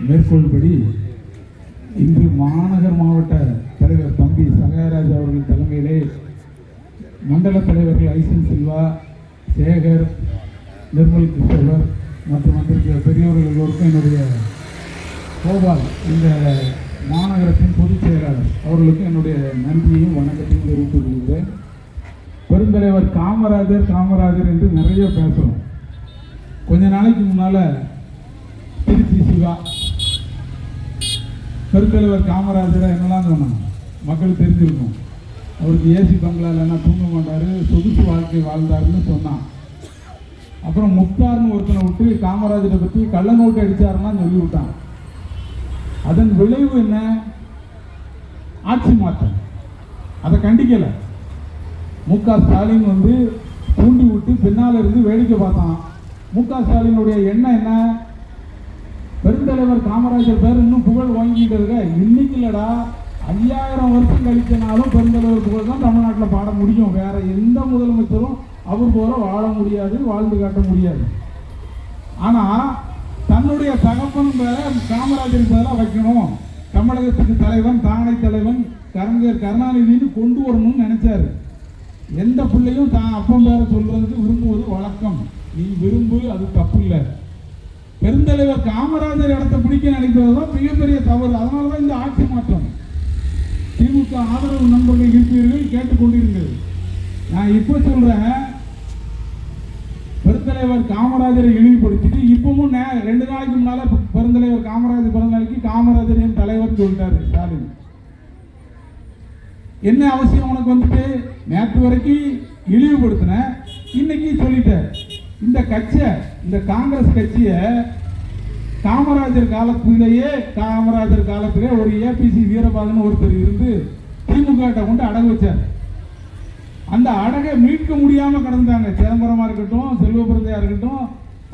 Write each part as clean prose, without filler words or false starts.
மேற்கொள்படி இன்று மாநகர் மாவட்ட தலைவர் தம்பி சகாயராஜ் அவர்கள் தலைமையிலே மண்டல தலைவர்கள் ஐசன் சில்வா, சேகர், நிர்மல் கிருஷ்ணவர் மற்றும் வந்திருக்கிற பெரியவர்கள் எல்லோருக்கும் என்னுடைய கோபால், இந்த மாநகரத்தின் பொதுச் செயலாளர் அவர்களுக்கும் என்னுடைய நன்றியையும் வணக்கத்தையும் தெரிவித்துக் கொள்கிறேன். பெருந்தலைவர் காமராஜர் என்று நிறைய பேசுகிறோம். கொஞ்ச நாளைக்கு முன்னால் திருச்சி சிவா பெருந்தலைவர் காமராஜரை என்னெல்லாம் சொன்னாங்க மக்களுக்கு தெரிஞ்சிருக்கும். அவருக்கு ஏசி பங்களா இல்லைன்னா தூங்க மாட்டார், சொகுசு வாழ்க்கை வாழ்ந்தாருன்னு சொன்னான். அப்புறம் முக்தார்னு ஒருத்தனை விட்டு காமராஜரை பற்றி கள்ள நோட்டு அடித்தாருன்னா சொல்லிவிட்டான். அதன் விளைவு என்ன? ஆட்சி மாற்றம். அதை கண்டிக்கலை. மு.க. ஸ்டாலின் தூண்டி விட்டு பின்னால் இருந்து வேடிக்கை பார்த்தான். மு.க. ஸ்டாலினுடைய எண்ணம் என்ன? பெருந்தலைவர் காமராஜர் பேர் இன்னும் புகழ் வாங்கிட்டு இருக்க. இன்னைக்கு இல்லடா, 5000 வருஷம் கழிச்சனாலும் பெருந்தலைவர் புகழ் தான் தமிழ்நாட்டில் பாட முடியும். வேற எந்த முதலமைச்சரும் அவர் போல வாழ முடியாது, வாழ்ந்து காட்ட முடியாது. ஆனால் தன்னுடைய தகப்பன் பேர காமராஜர் பேராக வைக்கணும், தமிழகத்துக்கு தலைவன், தானை தலைவன் கலைஞர் கருணாநிதினு கொண்டு வரணும்னு நினைச்சாரு. எந்த பிள்ளையும் தான் அப்பன் பேரை சொல்றதுக்கு விரும்புவது வழக்கம். நீ விரும்பு, அது தப்பு இல்லை. பெருந்தலைவர் காமராஜர் இடத்தை பிடிக்க நினைக்கிறது தான் மிகப்பெரிய தவறு. அதனால தான் இந்த ஆட்சி மாற்றம். திமுக ஆதரவு நண்பர்கள் இருப்பீர்கள், கேட்டுக்கொண்டிருங்கள். நான் இப்போ சொல்றேன், பெருந்தலைவர் காமராஜரை இழிவுபடுத்திட்டு இப்பவும் 2 நாளைக்கு முன்னால பெருந்தலைவர் காமராஜர் பிறந்த நாளைக்கு காமராஜரின் தலைவர் சொல்லிட்டாரு ஸ்டாலின். என்ன அவசியம் உனக்கு? நேற்று வரைக்கும் இழிவுபடுத்தின, இன்னைக்கு சொல்லிட்ட. இந்த கட்சியை, இந்த காங்கிரஸ் கட்சியை காமராஜர் காலத்திலே ஒரு ஏபிசி வீரபாகன் ஒருத்தர் இருந்து திமுக கொண்டு அடகு வச்சார். அந்த அடகை மீட்க முடியாம கடந்தாங்க. சிதம்பரமா இருக்கட்டும், செல்வபிரதையா இருக்கட்டும்,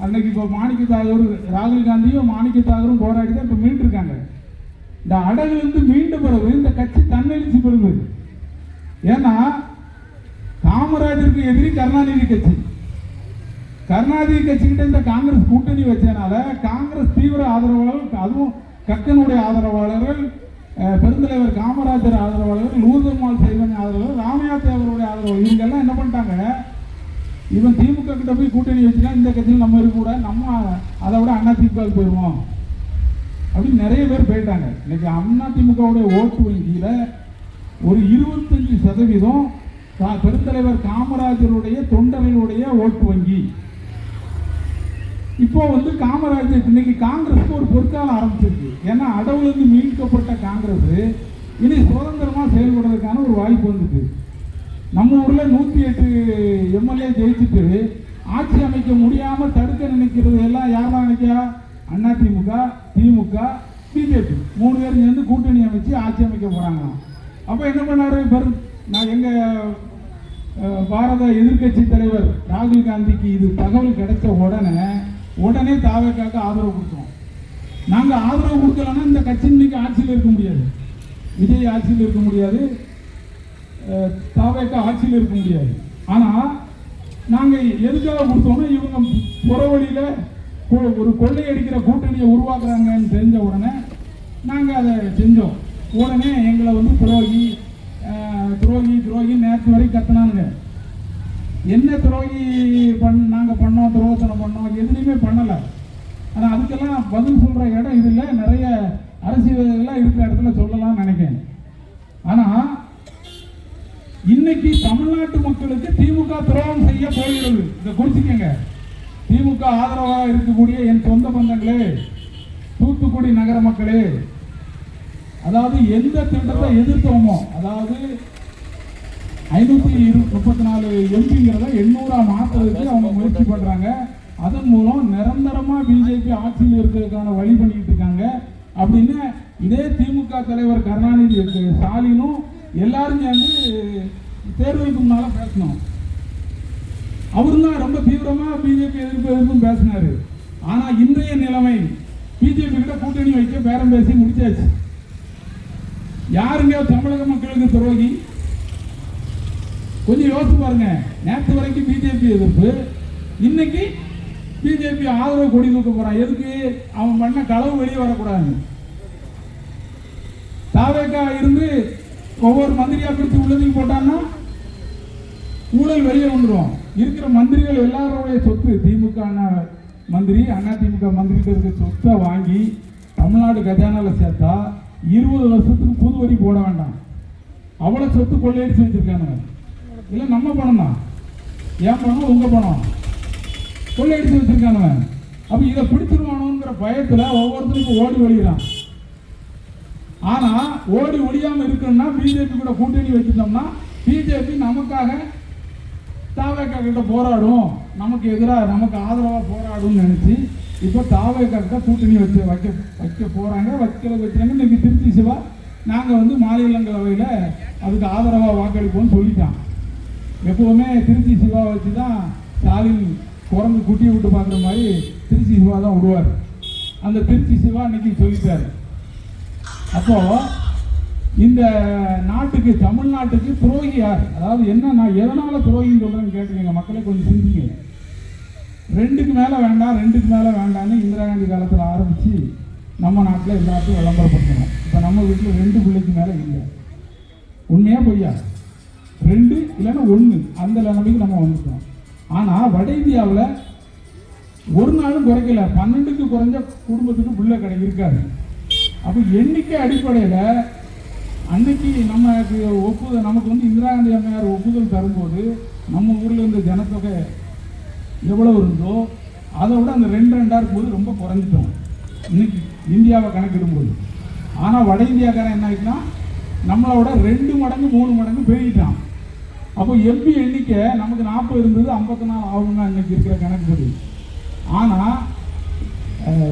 அன்னைக்கு இப்போ மாணிக்க தாகூர், ராகுல் காந்தியும் மாணிக்க தாகூரும் போராடி தான் இப்போ மீண்டிருக்காங்க. இந்த அடகுலேருந்து மீண்ட பிறகு இந்த கட்சி தன்னெழுச்சி பெறுது. ஏன்னா காமராஜருக்கு எதிரி கருணாநிதி கட்சி. கருணாநிதி கட்சிக்கிட்ட இந்த காங்கிரஸ் கூட்டணி வச்சனால காங்கிரஸ் தீவிர ஆதரவாளர்கள், அதுவும் கக்கனுடைய ஆதரவாளர்கள், பெருந்தலைவர் காமராஜர் ஆதரவாளர்கள், லூர்தம்மாள் செய்வன் ஆதரவாளர், ராமையா தேவருடைய ஆதரவாளர், இவங்க எல்லாம் என்ன பண்ணிட்டாங்க? இவன் திமுக கிட்ட போய் கூட்டணி வச்சுனா இந்த கட்சியில் நம்ம இருக்கக்கூடாது, நம்ம அதை விட அதிமுக போயிடுவோம் அப்படின்னு நிறைய பேர் போயிட்டாங்க. இன்னைக்கு அதிமுகவுடைய ஓட்டு வங்கியில ஒரு 25% பெருந்தலைவர் காமராஜருடைய தொண்டர்களுடைய ஓட்டு வங்கி. இப்போ காமராஜர் இன்னைக்கு காங்கிரஸுக்கு ஒரு பொற்காலம் ஆரம்பிச்சிருக்கு. ஏன்னா அடவுலேருந்து மீட்கப்பட்ட காங்கிரஸ் இனி சுதந்திரமா செயல்படுறதுக்கான ஒரு வாய்ப்பு வந்துருக்கு. நம்ம ஊர்ல 108 எம்எல்ஏ ஜெயிச்சுட்டு ஆட்சி அமைக்க முடியாம தடுக்க நினைக்கிறது எல்லாம் யாரெல்லாம் நினைக்கா? அதிமுக, திமுக, பிஜேபி 3 பேரும் சேர்ந்து கூட்டணி அமைச்சு ஆட்சி அமைக்க போறாங்க. அப்ப என்ன பண்ணாரு? நான் எங்க பாரத எதிர்கட்சி தலைவர் ராகுல் காந்திக்கு இது தகவல் கிடைச்ச உடனே தாவேக்காக ஆதரவு கொடுத்தோம். நாங்க ஆதரவு கொடுக்கலன்னா இந்த கட்சி இன்னைக்கு ஆட்சியில் இருக்க முடியாது. விஜய் ஆட்சியில் இருக்க முடியாது, தாவேக்கா ஆட்சியில் இருக்க முடியாது. ஆனா நாங்க எதுக்காக கொடுத்தோம்னா, இவங்க புறவழியில ஒரு கொள்ளையடிக்கிற கூட்டணியை உருவாக்குறாங்கன்னு தெரிஞ்ச உடனே நாங்க அதை செஞ்சோம். உடனே எங்களை துரோகி துரோகி துரோகி நேற்று வரை கத்தினானுங்க. என்ன துரோகி நாங்க பண்ணோம், துரோகத்தனை பண்ணோம், எதுலையுமே பண்ணல. ஆனா அதுக்கெல்லாம் பதில் சொல்ற இடம் இதுல நிறைய அரசியல் இருக்கிற இடத்துல சொல்லலாம்னு நினைக்கிறேன். ஆனா இன்னைக்கு தமிழ்நாட்டு மக்களுக்கு திமுக துரோகம் செய்ய போகிறது. இதை குறிச்சுக்கங்க. திமுக ஆதரவாக இருக்கக்கூடிய என் சொந்த பந்தங்களே, தூத்துக்குடி நகர மக்களே, அதாவது எந்த திட்டத்தை எதிர்த்தோமோ, அதாவது 534 எம்பிங்கிறத 800 மாற்றுறதுக்கு அவங்க முயற்சி பண்றாங்க. அதன் மூலம் நிரந்தரமா பிஜேபி ஆட்சியில் இருக்கிறதுக்கான வழி பண்ணிட்டு இருக்காங்க அப்படின்னு இதே திமுக தலைவர் கருணாநிதி, ஸ்டாலினும் எல்லாரும் சேர்ந்து தேர்தலுக்கு முன்னால பேசணும். அவரும் தான் ரொம்ப தீவிரமா பிஜேபி எதிர்ப்பு பேசினாரு. ஆனா இன்றைய நிலைமை, பிஜேபி கிட்ட கூட்டணி வைக்க பேரம் பேசி முடிச்சாச்சு. யாருங்க தமிழக மக்களுக்கு துரோகி? கொஞ்சம் யோசிச்சு பாருங்க. நேற்று வரைக்கும் பிஜேபி எதிர்ப்பு, இன்னைக்கு பிஜேபி ஆதரவு கொடி தூக்க போறான். எதுக்கு? அவன் பண்ண களவு வெளியே வரக்கூடாது. தாவேக்கா இருந்து ஒவ்வொரு மந்திரியா பிரித்து உள்ளதுக்கு போட்டான்னா ஊழல் வெளியே வந்துடும். இருக்கிற மந்திரிகள் எல்லாருடைய சொத்து, திமுக மந்திரி அதிமுக மந்திரிகிட்ட இருக்க சொத்தை வாங்கி தமிழ்நாடு கஜானால சேர்த்தா 20 வருஷத்துக்கு புது வரி போட வேண்டாம். அவ்வளவு சொத்து கொள்ளையடிச்சு வச்சிருக்காங்க. இல்லை நம்ம பணம் தான், ஏன் பணம் உங்க பணம் கொள்ளையடிச்சு வச்சிருக்கானுங்க. அப்ப இதை பிடிச்சிருவானுங்கிற பயத்துல ஒவ்வொருத்தருக்கும் ஓடி ஒழிகிறான். ஆனா ஓடி ஒழியாம இருக்குன்னா பிஜேபி கூட கூட்டணி வச்சிருந்தோம்னா பிஜேபி நமக்காக தாவேக்கா கிட்ட போராடும், நமக்கு எதிராக நமக்கு ஆதரவா போராடும் நினைச்சு இப்ப தாவேக்கா கிட்ட கூட்டணி வைக்க போறாங்க. வச்சுறாங்க. இன்னைக்கு திருச்சி சிவா நாங்க மாநிலங்களவையில அதுக்கு ஆதரவா வாக்களிப்போம்னு சொல்லிட்டான். எப்பவுமே திருச்சி சிவா வச்சுதான் ஸ்டாலின் குரங்கு குட்டியை விட்டு பார்க்குற மாதிரி திருச்சி சிவா தான் விடுவார். அந்த திருச்சி சிவா இன்னைக்கு சொல்லிட்டாரு. அப்போ இந்த நாட்டுக்கு, தமிழ்நாட்டுக்கு துரோகி யார்? அதாவது என்ன, நான் எதனால துரோகின்னு சொல்றேன்னு கேட்டுக்கங்க மக்களை, கொஞ்சம் சிந்திங்க. 2க்கு மேல வேண்டாம், 2க்கு மேல வேண்டாம்னு இந்திரா காந்தி காலத்தில் ஆரம்பிச்சு நம்ம நாட்டில் எல்லாத்தையும் விளம்பரப்படுத்தணும். இப்போ நம்ம வீட்டில் 2 பிள்ளைக்கு மேல இல்லை. உண்மையா பொய்யா? 2 இல்லைன்னா 1 அந்த நிலைமைக்கு நம்ம வந்துட்டோம். ஆனா வட இந்தியாவில் ஒரு நாளும் குறைக்கல. 12க்கு குறைஞ்ச குடும்பத்துக்கு பிள்ளை இருக்காது. அப்போ எண்ணிக்கை அடிப்படையில் அன்னைக்கு நமக்கு இந்திரா காந்தி அம்மையார் ஒப்புதல் தரும்போது நம்ம ஊரில் இருந்த ஜனத்தொகை எவ்வளவு இருந்தோ அதை விட அந்த 2 இருக்கும்போது ரொம்ப குறைஞ்சிட்டோம் இன்னைக்கு இந்தியாவை கணக்கிடும்போது. ஆனால் வட இந்தியாக்காரன் என்ன ஆயிடுச்சுன்னா நம்மளோட 2 மடங்கு 3 மடங்கு பெருகிட்டான். அப்போ எம்பி எண்ணிக்கை நமக்கு 40 இருந்தது, 54 ஆகும்னா இன்னைக்கு இருக்கிற கணக்குப்படி. ஆனால்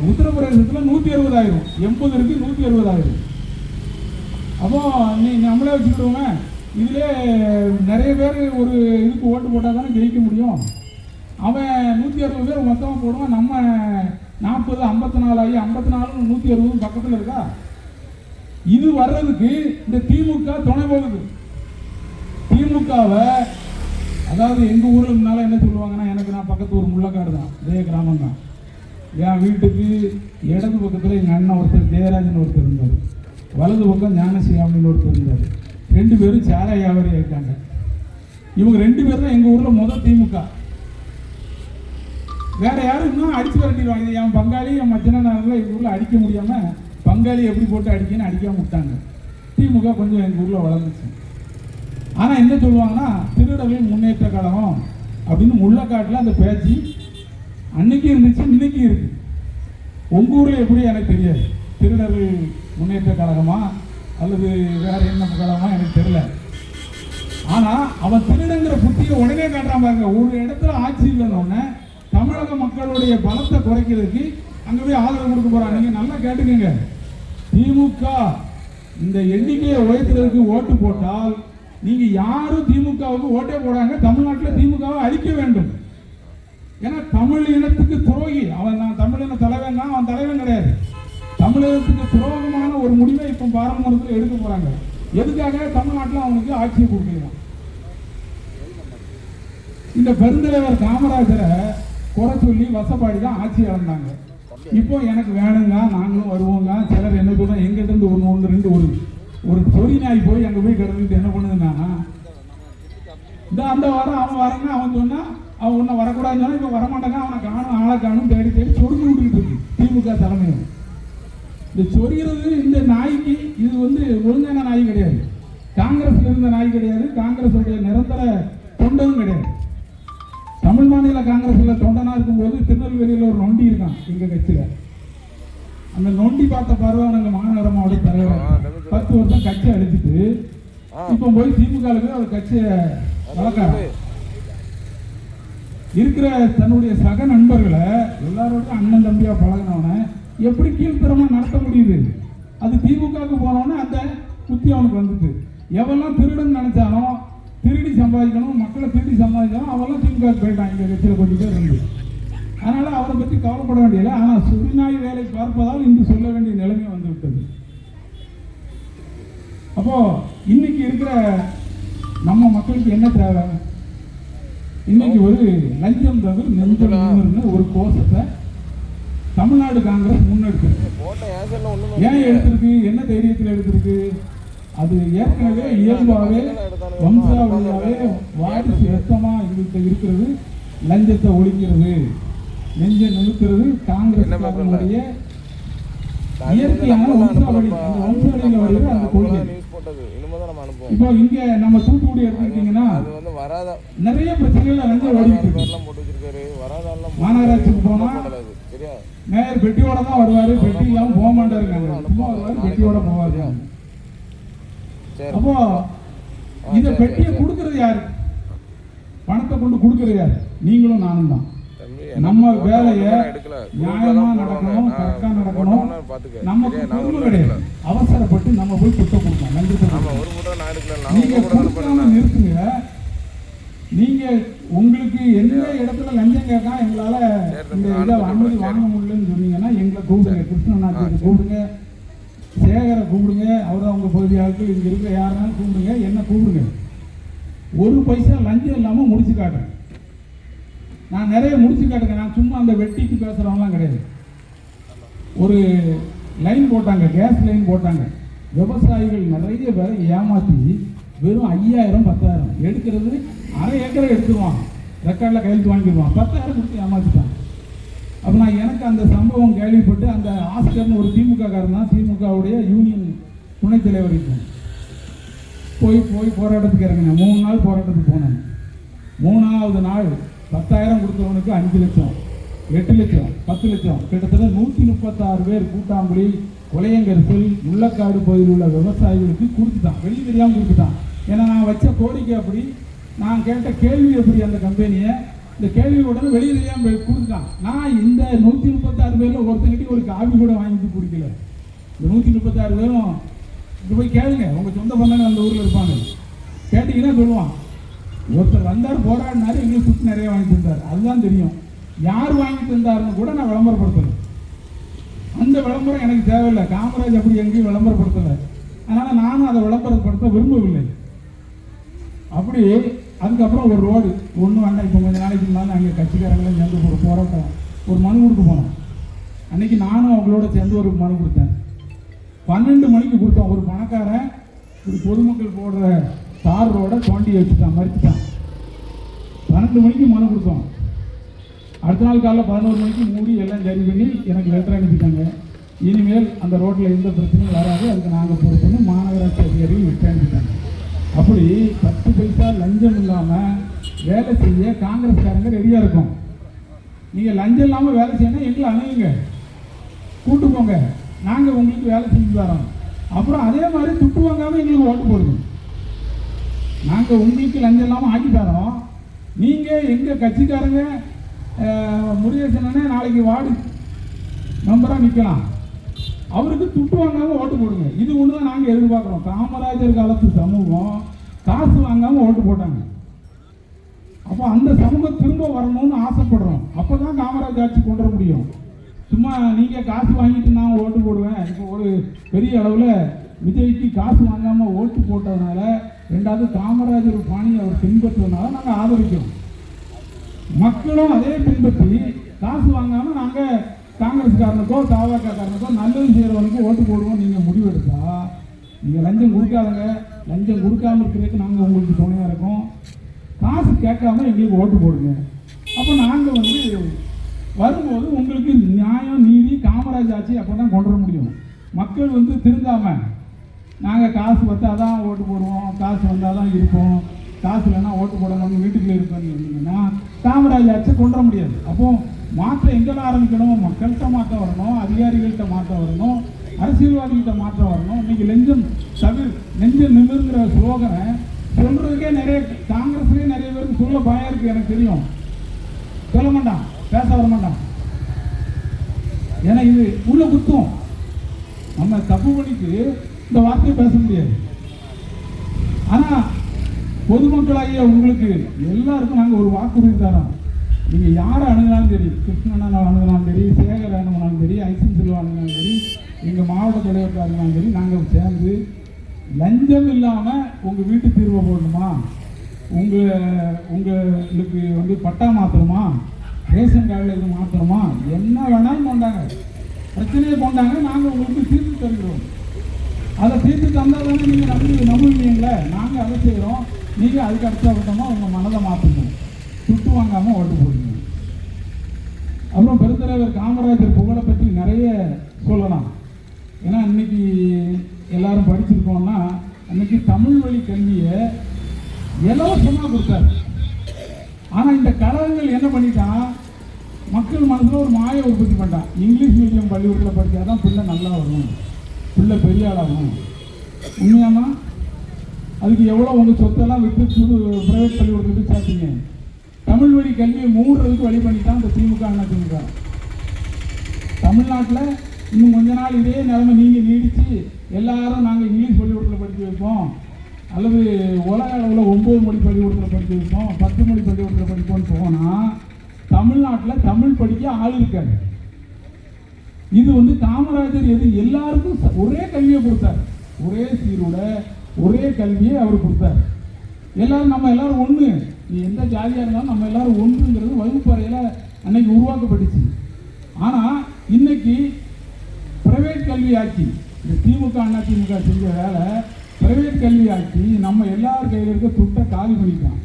உத்தரப்பிரதேசத்தில் 160,000, 80 இருக்கு, 160,000. அப்போ நம்மளே வச்சுக்கிடுவோங்க. இதுல நிறைய பேர் ஒரு இதுக்கு ஓட்டு போட்டால் தானே ஜெயிக்க முடியும். அவன் 160 பேர் மொத்தமாக போடுவான். நம்ம 40, 54 ஆகி 54 160 பக்கத்தில் இருக்கா. இது வர்றதுக்கு இந்த திமுக துணை போகுது. திமுகவை அதாவது எங்கள் ஊரில் முன்னால் என்ன சொல்லுவாங்கன்னா, நான் பக்கத்து ஊர் முள்ளக்காடு தான், இதே கிராமம் தான். என் வீட்டுக்கு இடது பக்கத்தில் எங்கள் அண்ணன் ஒருத்தர் ஜெயராஜன் ஒருத்தர் இருந்தார், வலது பக்கம் ஞானசியாமின்னு ஒருத்தர் இருந்தார். 2 பேரும் சார வியாபாரியாக இருக்காங்க. இவங்க 2 பேர் தான் எங்கள் ஊரில் முதல் திமுக. வேற யாரும் இன்னும் அடிச்சு விரட்டிடுவாங்க. என் பங்காளி என் மச்சனால எங்கள் ஊரில் அடிக்க முடியாமல் பங்காளி எப்படி போட்டு அடிக்கன்னு அடிக்காம விட்டாங்க. திமுக கொஞ்சம் எங்கள் ஊரில் வளர்ந்துச்சு. ஆனால் என்ன சொல்லுவாங்கன்னா, திருடர்களின் முன்னேற்ற கழகம் அப்படின்னு முள்ளக்காட்டில் அந்த பேச்சு அன்னைக்கு இருந்துச்சு, இன்னைக்கு இருக்கு. உங்கள் ஊரில் எப்படி எனக்கு தெரியாது. திருடர்கள் முன்னேற்ற கழகமா அல்லது வேற என்ன கழகமா எனக்கு தெரியல. ஆனால் அவன் திருடங்கிற புத்தியை உடனே காட்டுறான் பாருங்க. ஒரு இடத்துல ஆட்சி இல்லைன்னு தமிழக மக்களுடைய பலத்தை குறைக்கிறதுக்கு அங்கே போய் ஆதரவு கொடுக்க போறாங்க. நீங்க நல்லா கேட்டுக்கங்க. திமுக இந்த எண்ணிக்கையை உயர்த்துறதுக்கு ஓட்டு போட்டால் நீங்க யாரும் திமுகவுக்கு ஓட்டே போடாங்க. தமிழ்நாட்டில் திமுகவை அழிக்க வேண்டும். ஏன்னா தமிழ் இனத்துக்கு துரோகி அவன். நான் தமிழின தலைவன் தான், அவன் தலைவன் கிடையாது. தமிழகத்துக்கு துரோகமான ஒரு முடிவை இப்போ பாராளுமன்றத்தில் எடுக்க போறாங்க. எதுக்காக? தமிழ்நாட்டில் அவனுக்கு ஆட்சியை கொடுக்கலாம். இந்த பெருந்தலைவர் காமராஜரை குறை சொல்லி வசப்பாடி தான் ஆட்சி இழந்தாங்க. இப்போ எனக்கு வேணுங்க, நாங்களும் வருவோங்க. சிலர் என்ன சொல்றோம், எங்கிட்ட இருந்து 1, 2 ஒரு சொறி நாய் போய் அங்கே போய் கிடந்துட்டு என்ன பண்ணுதுன்னா, இந்த அந்த வாரம் அவன் வரங்க, அவன் சொன்னா அவன் ஒன்றும் வரக்கூடாதுன்னு சொன்னா இப்போ வரமாட்டாங்க. அவனை காணும், ஆளை காணும், தேடி தேடி சொருகி விட்டுக்கிட்டு இருக்கு திமுக தலைமையில். இந்த சொரிகிறது இந்த நாய்க்கு இது ஒழுங்கான நாய் கிடையாது. காங்கிரஸ்ல இருந்த நாய் கிடையாது. காங்கிரஸுடைய நிரந்தர தொண்டனும் கிடையாது. தமிழ் மாநில காங்கிரஸ்ல தொண்டனா இருக்கும்போது திருநெல்வேலியில் ஒரு நொண்டி இருக்கான் எங்க கட்சியில. அந்த நொண்டி பார்த்த பருவங்க மாநகரமாவுடைய தலைவர் 10 வருஷம் கட்சியை அழிச்சிட்டு இப்போ போய் திமுகவுக்கு அவர் கட்சியை வளர்க்க இருக்கிற தன்னுடைய சக நண்பர்களை எல்லாரோட அண்ணன் தம்பியா பழகினவன எப்படி கீழ்த்தரமா நடத்த முடியுது? அது திமுகவுக்கு போனவன அந்த புத்தி அவனுக்கு வந்துட்டு. எவெல்லாம் திருடன் நினைச்சானோ, திருடி சம்பாதிக்கணும், மக்களை திருடி சம்பாதிக்கணும், அவெல்லாம் திமுக போயிட்டான். இந்த கட்சியில் கொஞ்சம் பேர் இருந்து. அதனால அவரை பற்றி கவலைப்பட வேண்டியதில்லை. ஆனால் சுரிநாய் வேலை பார்ப்பதால் இன்று சொல்ல வேண்டிய நிலைமை வந்து விட்டது. அப்போ இன்னைக்கு இருக்கிற நம்ம மக்களுக்கு என்ன தேவை? இன்னைக்கு ஒரு லஞ்சம் தவிர நெஞ்சம் நிமிர்னு ஒரு கோஷத்தை தமிழ்நாடு காங்கிரஸ் முன்னெடுத்திருக்கு. ஏன் எடுத்திருக்கு? என்ன தைரியத்தில் எடுத்திருக்கு? அது ஏற்கனவே இயல்பாகவே வம்சாவளியாவே வாரிசு ரத்தமா இருக்கிறது. லஞ்சத்தை ஒழிக்கிறது, நெஞ்சை நிறுத்துறது காங்கிரஸ் இயற்கையான வம்சாவளி. அந்த வம்சாவளியில வருகிற அந்த கொள்கை. இப்போ இங்க நம்ம தூத்துக்குடி எடுத்துக்கிட்டீங்கன்னா நிறைய பிரச்சனைகள் லஞ்சம் ஓடிட்டு இருக்கு. மாநகராட்சிக்கு போனா மேயர் பெட்டியோட தான் வருவாரு, பெட்டி இல்லாம போக மாட்டாருக்காங்க. சும்மா வருவாரு, பெட்டியோட போவாரு. அப்போ இத பெட்டியை கொடுக்கறது யாரு? பணத்தை கொண்டு கொடுக்கறது யாரு? நீங்களும் நானும் தான். நம்ம வேலையை நியாயமா நடக்கணும், கரெக்டா நடக்கணும். நமக்கு பொறுமை கிடையாது. அவசரப்பட்டு நம்ம போய் குற்றம் கொடுக்கலாம். நீங்க கொடுக்காம நிறுத்துங்க. நீங்க உங்களுக்கு எந்த இடத்துல லஞ்சம் கேட்கா எங்களால இந்த இதை அனுமதி வாங்க முடியலன்னு சொன்னீங்கன்னா எங்களை கூப்பிடுங்க. கிருஷ்ணநாட்டுக்கு கூப்பிடுங்க, சேகரை கூப்பிடுங்க, அவர் அவங்க பகுதியாளர்கள் இங்க இருக்கிற யாருனாலும் கூப்பிடுங்க, என்ன கூப்பிடுங்க. ஒரு பைசா லஞ்சம் இல்லாம முடிச்சு காட்டுறேன். நான் நிறைய முடிச்சு காட்டுங்க. நான் சும்மா அந்த வெட்டிக்கு பேசுறவங்களாம் கிடையாது. ஒரு லைன் போட்டாங்க, கேஸ் லைன் போட்டாங்க. விவசாயிகள் நிறைய பேரை ஏமாற்றி வெறும் 5000 10,000 எடுக்கிறது. அரை ஏக்கரை எடுத்துருவான், ரெக்கார்டில் கையெழுத்து வாங்கிடுவான். 10,000 கொடுத்து ஏமாற்றிட்டான். அப்போ நான் எனக்கு அந்த சம்பவம் கேள்விப்பட்டு அந்த ஆஸ்கர்னு ஒரு திமுக காரன் தான், திமுகவுடைய யூனியன் துணைத் தலைவர் இருக்கும், போய் போராட்டத்துக்கு இறங்கினேன். 3 நாள் போராட்டத்துக்கு போனேன். 3ஆவது நாள் 10,000 கொடுத்தவனுக்கு 5 லட்சம், 8 லட்சம், 10 லட்சம், கிட்டத்தட்ட 136 பேர் கூட்டாம்புலி, கொலையங்கரிசல், முள்ளக்காடு பகுதியில் உள்ள விவசாயிகளுக்கு கொடுத்துட்டான். வெளியே தெரியாமல் கொடுத்துட்டான். ஏன்னா நான் வச்ச கோரிக்கை அப்படி, நான் கேட்ட கேள்வி எப்படி அந்த கம்பெனியை, இந்த கேள்வியோட வெளியே தெரியாமல் கொடுத்துட்டான். நான் இந்த 136 பேரில் ஒருத்தங்கிட்ட ஒரு காபி கூட வாங்கிட்டு குடிக்கல. இந்த 136 பேரும் இங்கே போய் கேளுங்க, உங்கள் சொந்த பந்தங்க அந்த ஊரில் இருப்பாங்க, கேட்டிங்கன்னா சொல்லுவான். ஒருத்தர் வந்தார், போராடினாரு, எங்களுக்கு சுற்றி நிறைய வாங்கி தந்தார். அதுதான் தெரியும். யார் வாங்கி தந்தாருன்னு கூட நான் விளம்பரப்படுத்தலை. அந்த விளம்பரம் எனக்கு தேவையில்லை. காமராஜ் அப்படி எங்கேயும் விளம்பரப்படுத்தலை. அதனால் நானும் அதை விளம்பரப்படுத்த விரும்பவில்லை. அப்படி அதுக்கப்புறம் ஒரு ரோடு ஒன்றும் வேண்டாம். இப்போ கொஞ்சம் நாளைக்கு முன்னாடி அங்கே கட்சிக்காரங்களும் சேர்ந்து ஒரு போராட்டம், ஒரு மனு கொடுக்க போனோம். அன்றைக்கி நானும் அவங்களோட சேர்ந்து ஒரு மனு கொடுத்தேன். 12 மணிக்கு கொடுத்தோம். ஒரு பணக்காரன் ஒரு பொதுமக்கள் போடுற தார் ரோடை தோண்டி வச்சுட்டான், மறுத்துட்டான். 12 மணிக்கு மனு கொடுத்தோம். அடுத்த நாள் காலைல 11 மணிக்கு மூடி எல்லாம் சரி பண்ணி எனக்கு லெட்டர் அனுப்பிட்டாங்க. இனிமேல் அந்த ரோட்டில் எந்த பிரச்சனையும் வராது, அதுக்கு நாங்கள் பொறுப்புன்னு மாநகராட்சி அதிகாரிகள் விட்டு அனுப்பிட்டாங்க. அப்படி 10 பைசா லஞ்சம் இல்லாமல் வேலை செய்ய காங்கிரஸ்காரங்க ரெடியாக இருக்கும். நீங்கள் லஞ்சம் இல்லாமல் வேலை செய்யணும், எங்களை அணுகுங்க, கூட்டு போங்க, நாங்கள் உங்களுக்கு வேலை செஞ்சு தரோம். அப்புறம் அதே மாதிரி துட்டு வாங்காமல் எங்களுக்கு ஓட்டு போடுங்க. நாங்கள் உங்களுக்கு லஞ்சம் இல்லாமல் ஆக்கி தரோம். நீங்கள் எங்கள் கட்சிக்காரங்க முருகேசனே நாளைக்கு வார்டு மெம்பராக நிற்கலாம், அவருக்கு துட்டு வாங்காமல் ஓட்டு போடுங்க. இது ஒன்று தான் நாங்கள் எதிர்பார்க்குறோம். காமராஜர் காலத்து சமூகம் காசு வாங்காமல் ஓட்டு போட்டாங்க. அப்போ அந்த சமூகம் திரும்ப வரணும்னு ஆசைப்படுறோம். அப்போ தான் காமராஜ் ஆட்சி கொண்டு வர முடியும். சும்மா நீங்கள் காசு வாங்கிட்டு நான் ஓட்டு போடுவேன். இப்போ ஒரு பெரிய அளவில் விஜய்க்கு காசு வாங்காமல் ஓட்டு போட்டதுனால, ரெண்டாவது காமராஜர் பாணியை அவர் பின்பற்றுவதனால நாங்கள் ஆதரிக்கிறோம். மக்களும் அதே பின்பற்றி காசு வாங்காமல் நாங்கள் காங்கிரஸ்காரனுக்கோ தாவக்காரனுக்கோ நல்லது செய்கிறவனுக்கு ஓட்டு போடுவோம். நீங்கள் முடிவெடுத்தா நீங்கள் லஞ்சம் கொடுக்காதங்க, லஞ்சம் கொடுக்காமல் இருக்கிறதுக்கு நாங்கள் உங்களுக்கு துணையாக இருக்கோம். காசு கேட்காம எங்களுக்கு ஓட்டு போடுங்க. அப்போ நாங்கள் வரும்போது உங்களுக்கு நியாயம் நீதி காமராஜ் ஆட்சி அப்போ தான் கொண்டு வர முடியும். மக்கள் திருந்தாமல் நாங்கள் காசு வந்தால் தான் ஓட்டு போடுவோம், காசு வந்தால் தான் இருப்போம், காசு இல்லைன்னா ஓட்டு போடணும்னு வீட்டுக்குள்ளே இருப்பேன்னு இருந்தீங்கன்னா காமராஜ் ஆட்சி கொண்டு வர முடியாது. அப்போது மாற்றம் எங்கெல்லாம் ஆரம்பிக்கணும்? மக்கள்கிட்ட மாற்றம் வரணும், அதிகாரிகள்கிட்ட மாற்றம் வரணும், அரசியல்வாதிகிட்ட மாற்றம் வரணும். இன்னைக்கு லஞ்சம் நெஞ்சம் நிமிர்ங்கிற ஸ்லோகனை சொல்றதுக்கே நிறைய காங்கிரஸ்லேயே நிறைய பேருக்கு சொல்ல பயம் இருக்கு. எனக்கு தெரியும், சொல்ல மாட்டான், பேச வர மாட்டான். ஏன்னா இது உள்ள குத்தும். நம்ம தப்பு பண்ணிட்டு இந்த வார்த்தையை பேச முடியாது. ஆனா பொதுமக்களாகிய உங்களுக்கு எல்லாருக்கும் நாங்கள் ஒரு வாக்குறுதி தரோம். நீங்கள் யாரை அணுகினாலும் சரி, கிருஷ்ணன் அணுகினாலும் சரி, சேகர் அணுகினாலும் சரி, ஐசன் செல்வா அணுகினாலும் சரி, எங்கள் மாவட்ட தலைவருக்கு அணுகினாலும் சரி, நாங்கள் சேர்ந்து லஞ்சம் இல்லாமல் உங்கள் வீட்டு தீர்வை போடணுமா, உங்களுக்கு வந்து பட்டா மாற்றணுமா, ரேஷன் கார்டில் இது மாற்றணுமா, என்ன வேணாலும் கொண்டாங்க, பிரச்சனையை கொண்டாங்க, நாங்கள் உங்களுக்கு தீர்த்து தருகிறோம். அதை தீர்த்து தந்தால் தானே நீங்கள் நம்புவீங்களே. நாங்கள் அதை செய்கிறோம், நீங்கள் அதுக்கு அடுத்தபட்டமாக உங்கள் மனதை மாற்றுங்க, சுட்டு வாங்காமல் ஓட்டு போடுங்க. அப்புறம் பெருந்தலைவர் காமராஜர் புகழை பற்றி நிறைய சொல்லலாம். ஏன்னா இன்னைக்கு எல்லாரும் படிச்சிருக்கோம்னா, அன்னைக்கு தமிழ் வழி கல்வியை இலவசமாக கொடுத்தாரு. ஆனால் இந்த கழகங்கள் என்ன பண்ணிட்டான், மக்கள் மனசில் ஒரு மாயை உற்பத்தி பண்ணிட்டான். இங்கிலீஷ் மீடியம் பள்ளிக்கூடத்தில் படித்தாதான் பிள்ளை நல்லா வரும், பிள்ளை பெரிய ஆளாகும். உண்மையாமா? அதுக்கு எவ்வளோ உங்கள் சொத்தெல்லாம் விட்டு ப்ரைவேட் பள்ளிக்கூடத்துக்கு சேர்த்தீங்க. தமிழ் வழி கல்வியை மூடுறதுக்கு வழி பண்ணிட்டான் இந்த திமுக அண்ணா திமுக. தமிழ்நாட்டில் இன்னும் கொஞ்ச நாள் இதே நிலைமை நீங்கள் நீடித்து எல்லாரும் நாங்கள் இங்கிலீஷ் பள்ளிக்கூடத்தில் படிக்க வைப்போம், அல்லது உலக அளவில் 9 மொழி பள்ளிக்கூடத்தில் படிக்க வைப்போம், 10 மொழி பள்ளிக்கூடத்தில் படிப்போம்னு போனால் தமிழ்நாட்டில் தமிழ் படிக்க ஆள் இருக்காது. இது வந்து காமராஜர் எல்லாருக்கும் ஒரே கல்வியை கொடுத்தார், ஒரே சீரோட ஒரே கல்வியை அவர் கொடுத்தார். எல்லாரும் நம்ம எல்லாரும் ஒன்று, நீ எந்த ஜாதியாக இருந்தாலும் நம்ம எல்லாரும் ஒன்றுங்கிறது வகுப்பறையில் அன்னைக்கு உருவாக்கப்பட்டுச்சு. ஆனால் இன்னைக்கு பிரைவேட் கல்வி ஆட்சி, இந்த திமுக அண்ணா திமுக செஞ்ச வேலை பிரைவேட் கல்வி ஆட்சி நம்ம எல்லார் கையில் இருக்க துட்டை காலி பண்ணிட்டான்.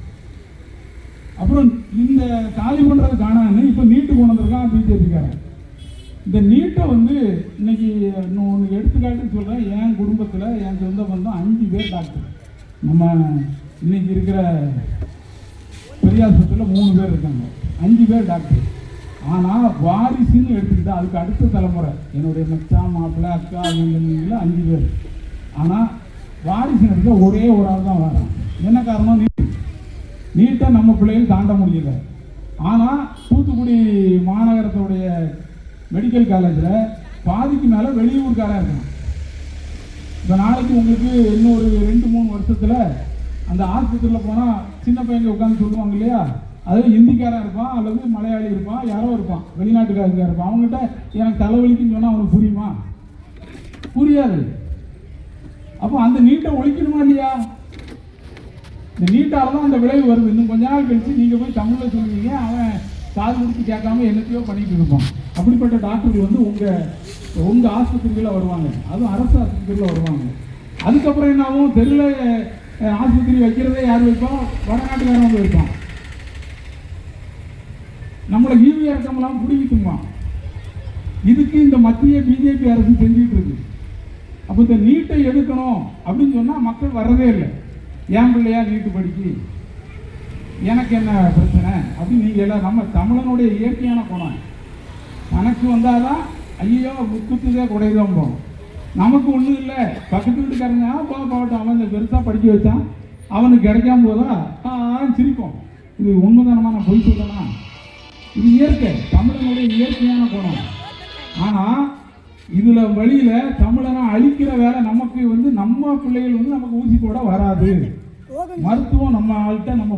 அப்புறம் இந்த காலி பண்ணுறது காணான்னு இப்போ நீட்டு கொண்டு வந்திருக்கான் பிஜேபிக்காரன். இந்த நீட்டை வந்து இன்னைக்கு ஒன்று எடுத்துக்காட்டுன்னு சொல்கிறேன். என் குடும்பத்தில் என் சொந்த பந்தம் 5 பேர் டாக்டர். நம்ம இன்னைக்கு இருக்கிற பெரியாஸ்பத்திரியில் 3 பேர் இருக்காங்க, 5 பேர் டாக்டர். ஆனால் வாரிசுன்னு எடுத்துக்கிட்டால் அதுக்கு அடுத்த தலைமுறை என்னுடைய மச்சான் மாப்பிள்ளை அக்கா இவங்க 5 பேர். ஆனால் வாரிசுன்னு எடுக்க ஒரே ஒரு ஆள் தான் வரான். என்ன காரணம்? நீட்டை நம்ம பிள்ளைகள் தாண்ட முடியல. ஆனால் தூத்துக்குடி மாநகரத்துடைய மெடிக்கல் காலேஜில் பாதிக்கு மேலே வெளியூர்காரன் இருக்கான். இப்போ நாளைக்கு உங்களுக்கு இன்னொரு 2-3 வருஷத்தில் அந்த ஆஸ்பத்திரியில் போனால் சின்ன பையங்க உட்காந்து சொல்லுவாங்க இல்லையா, அது ஹிந்திக்காரன் இருப்பான் அல்லது மலையாளி இருப்பான், யாரோ இருப்பான், வெளிநாட்டுக்காரங்க இருப்பான். அவங்ககிட்ட எனக்கு தலைவலிக்குன்னு சொன்னால் அவனுக்கு புரியுமா? புரியாது. அப்போ அந்த நீட்டை ஒழிக்கணுமா இல்லையா? இந்த நீட்டால் தான் அந்த விளைவு வருது. இன்னும் கொஞ்ச நாள் கழிச்சு நீங்கள் போய் தமிழில் சொல்லுவீங்க, அவன் காது கொடுத்து கேட்காம என்னத்தையோ பண்ணிட்டு இருப்பான். அப்படிப்பட்ட டாக்டர்கள் வந்து உங்கள் ஆஸ்பத்திரிகளில் வருவாங்க, அதுவும் அரசு ஆஸ்பத்திரியில் வருவாங்க. அதுக்கப்புறம் என்ன ஆகும்? தெருவில் ஆஸ்பத்திரி வைக்கிறதே யார் வைப்பா? வடநாட்டுக்காரன் வந்து வைப்பான். நம்மளை ஈவி இறக்கமெல்லாம் பிடிக்கிட்டுமா. இதுக்கு இந்த மத்திய பிஜேபி அரசு செஞ்சுட்டு இருக்கு. அப்போ இந்த நீட்டை எடுக்கணும் அப்படின்னு சொன்னால் மக்கள் வர்றதே இல்லை. ஏன் பிள்ளையா நீட்டு படிக்கு, எனக்கு என்ன பிரச்சனை அப்படின்னு நீங்கள் எல்லாம். நம்ம தமிழனுடைய இயற்கையான குணம் தனக்கு வந்தாதான் ஐயோ முக்குத்துதே குறைதான் போகும். நமக்கு ஒன்றும் இல்லை, பக்கத்து வீட்டுக்காரங்க போகட்டும், அவன் இந்த பெருசாக படிக்க வச்சான், அவனுக்கு கிடைக்காம போதா சிரிப்போம். இது உண்மைதானமா? நான் பொய் சொல்லனா? இது இயற்கை, தமிழனுடைய இயற்கையான குணம். ஆனால் இதில் வழியில் தமிழனை அழிக்கிற வேலை நமக்கு வந்து நம்ம பிள்ளைகள் வந்து நமக்கு ஊசி போட வராது. மருத்துவம் நம்ம ஆள்கிட்ட நம்ம